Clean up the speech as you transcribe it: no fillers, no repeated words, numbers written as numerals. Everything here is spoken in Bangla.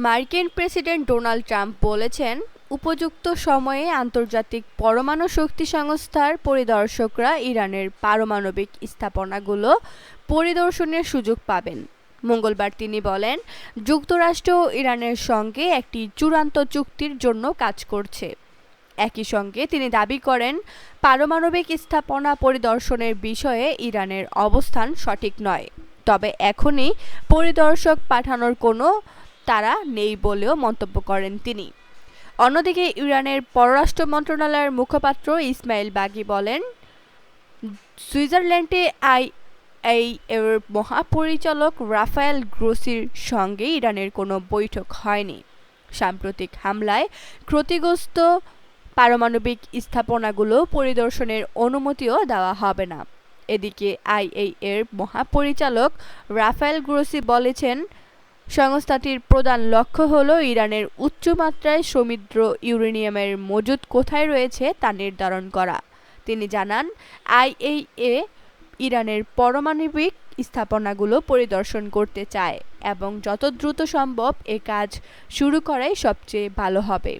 মার্কিন প্রেসিডেন্ট ডোনাল্ড ট্রাম্প বলেছেন, উপযুক্ত সময়ে আন্তর্জাতিক পরমাণু শক্তি সংস্থার পরিদর্শকরা ইরানের পারমাণবিক স্থাপনাগুলো পরিদর্শনের সুযোগ পাবেন। মঙ্গলবার তিনি বলেন, যুক্তরাষ্ট্র ইরানের সঙ্গে একটি চূড়ান্ত চুক্তির জন্য কাজ করছে। একই সঙ্গে তিনি দাবি করেন, পারমাণবিক স্থাপনা পরিদর্শনের বিষয়ে ইরানের অবস্থান সঠিক নয়, তবে এখনই পরিদর্শক পাঠানোর কোনো তারা নেই বলেও মন্তব্য করেন তিনি। অন্যদিকে ইরানের পররাষ্ট্র মন্ত্রণালয়ের মুখপাত্র ইসমাইল বাগী বলেন, সুইজারল্যান্ডে আইএইএর মহাপরিচালক রাফায়েল গ্রোসির সঙ্গে ইরানের কোনো বৈঠক হয়নি। সাম্প্রতিক হামলায় ক্ষতিগ্রস্ত পারমাণবিক স্থাপনাগুলো পরিদর্শনের অনুমতিও দেওয়া হবে না। এদিকে আইএইএর মহাপরিচালক রাফায়েল গ্রোসি বলেছেন, সংস্থাটির প্রধান লক্ষ্য হল ইরানের উচ্চমাত্রায় সমৃদ্ধ ইউরেনিয়ামের মজুদ কোথায় রয়েছে তা নির্ধারণ করা। তিনি জানান, আইএইএ ইরানের পারমাণবিক স্থাপনাগুলো পরিদর্শন করতে চায় এবং যত দ্রুত সম্ভব এ কাজ শুরু করাই সবচেয়ে ভালো হবে।